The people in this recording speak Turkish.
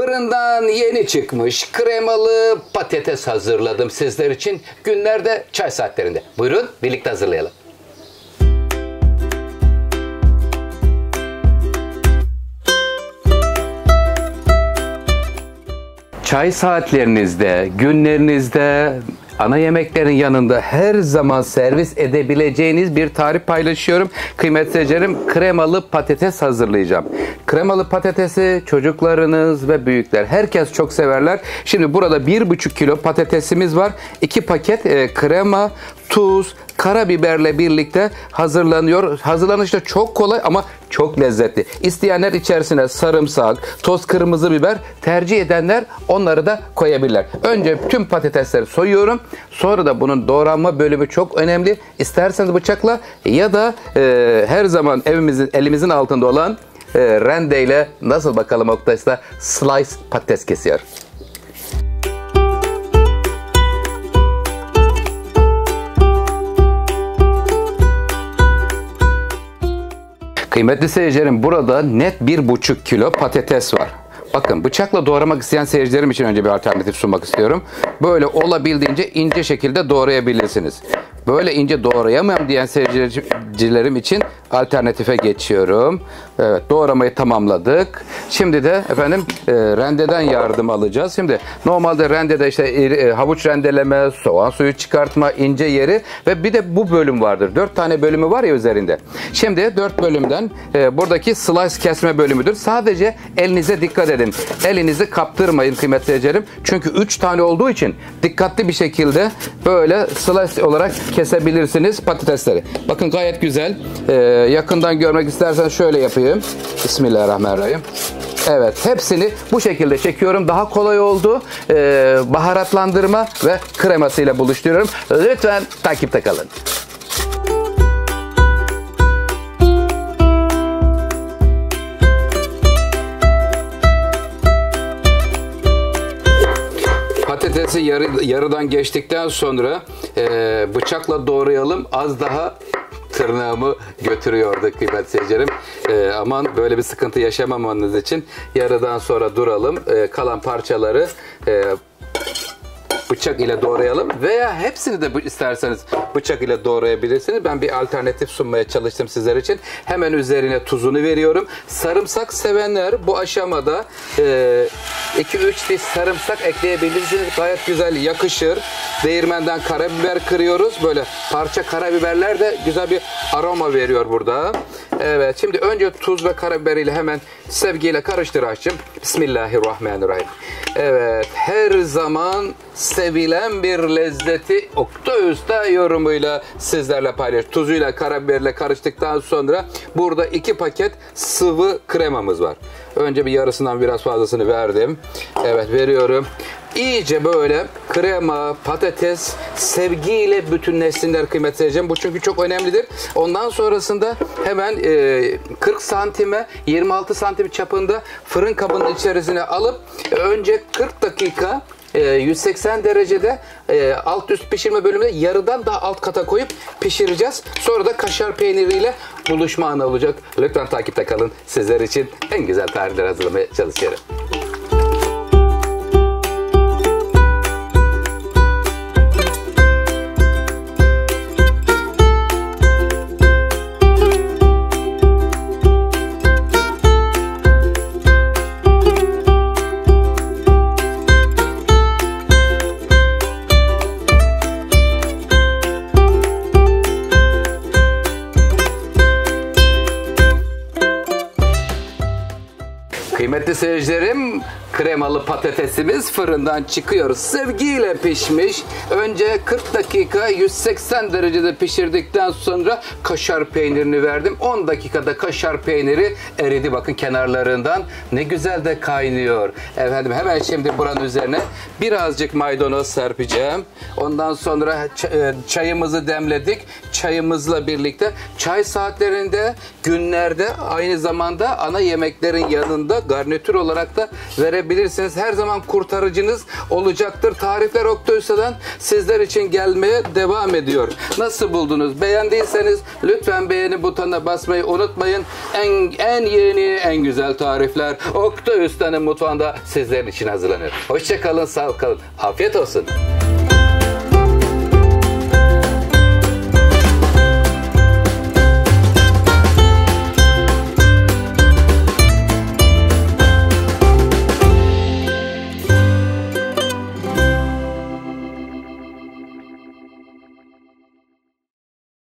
Fırından yeni çıkmış kremalı patates hazırladım sizler için. Günlerde çay saatlerinde. Buyurun birlikte hazırlayalım. Çay saatlerinizde, günlerinizde, ana yemeklerin yanında her zaman servis edebileceğiniz bir tarif paylaşıyorum. Kıymetli seyircilerim, kremalı patates hazırlayacağım. Kremalı patatesi çocuklarınız ve büyükler herkes çok severler. Şimdi burada 1,5 kilo patatesimiz var. 2 paket krema, tuz, karabiberle birlikte hazırlanıyor. Hazırlanışı da çok kolay ama çok lezzetli. İsteyenler içerisine sarımsak, toz kırmızı biber, tercih edenler onları da koyabilirler. Önce tüm patatesleri soyuyorum. Sonra da bunun doğranma bölümü çok önemli. İsterseniz bıçakla ya da her zaman elimizin altında olan rendeyle nasıl bakalım Oktay'sa slice patates kesiyor. Kıymetli seyircilerim, burada net 1,5 kilo patates var. Bakın, bıçakla doğramak isteyen seyircilerim için önce bir alternatif sunmak istiyorum. Böyle olabildiğince ince şekilde doğrayabilirsiniz. Böyle ince doğrayamam diyen seyircilerim için alternatife geçiyorum. Evet, doğramayı tamamladık. Şimdi de efendim rendeden yardım alacağız. Şimdi normalde rendede işte havuç rendeleme, soğan suyu çıkartma, ince yeri ve bir de bu bölüm vardır. 4 tane bölümü var ya üzerinde. Şimdi 4 bölümden buradaki slice kesme bölümüdür. Sadece elinize dikkat edin. Elinizi kaptırmayın kıymetli seyircilerim. Çünkü 3 tane olduğu için dikkatli bir şekilde böyle slice olarak kesebilirsiniz patatesleri. Bakın gayet güzel. Yakından görmek isterseniz şöyle yapayım. Bismillahirrahmanirrahim. Evet, hepsini bu şekilde çekiyorum. Daha kolay oldu. Baharatlandırma ve kremasıyla buluşturuyorum. Lütfen takipte kalın. Patatesi yarıdan geçtikten sonra bıçakla doğrayalım. Az daha tırnağımı götürüyordu kıymetli seyircilerim. Aman böyle bir sıkıntı yaşamamanız için yarıdan sonra duralım. Kalan parçaları bıçak ile doğrayalım veya hepsini de isterseniz bıçak ile doğrayabilirsiniz. Ben bir alternatif sunmaya çalıştım sizler için. Hemen üzerine tuzunu veriyorum. Sarımsak sevenler bu aşamada 2-3 diş sarımsak ekleyebilirsiniz. Gayet güzel yakışır. Değirmenden karabiber kırıyoruz. Böyle parça karabiberler de güzel bir aroma veriyor burada. Evet, şimdi önce tuz ve karabiber ile hemen sevgiyle karıştır Aşçım. Bismillahirrahmanirrahim. Evet, her zaman sevilen bir lezzeti Oktay Usta yorumuyla sizlerle paylaş. Tuzuyla karabiberle karıştıktan sonra burada 2 paket sıvı kremamız var. Önce bir yarısından biraz fazlasını verdim. Evet, veriyorum. İyice böyle krema, patates sevgiyle bütünleşsinler kıymetli seyircilerim. Bu çünkü çok önemlidir. Ondan sonrasında hemen 40 santime 26 santim çapında fırın kabının içerisine alıp önce 40 dakika 180 derecede alt üst pişirme bölümünde yarıdan daha alt kata koyup pişireceğiz. Sonra da kaşar peyniriyle buluşma anı olacak. Lütfen takipte kalın. Sizler için en güzel tarifler hazırlamaya çalışıyorum. Kıymetli seyircilerim, kremalı patatesimiz fırından çıkıyor. Sevgiyle pişmiş. Önce 40 dakika 180 derecede pişirdikten sonra kaşar peynirini verdim. 10 dakikada kaşar peyniri eridi. Bakın kenarlarından ne güzel de kaynıyor. Efendim hemen şimdi buranın üzerine birazcık maydanoz serpeceğim. Ondan sonra çayımızı demledik. Çayımızla birlikte çay saatlerinde, günlerde aynı zamanda ana yemeklerin yanında garnitür garnitür olarak da verebilirsiniz. Her zaman kurtarıcınız olacaktır. Tarifler Oktay Usta'dan sizler için gelmeye devam ediyor. Nasıl buldunuz? Beğendiyseniz lütfen beğeni butonuna basmayı unutmayın. En yeni, en güzel tarifler Oktay Usta'nın mutfağında sizlerin için hazırlanıyor. Hoşça kalın, sağ kalın. Afiyet olsun.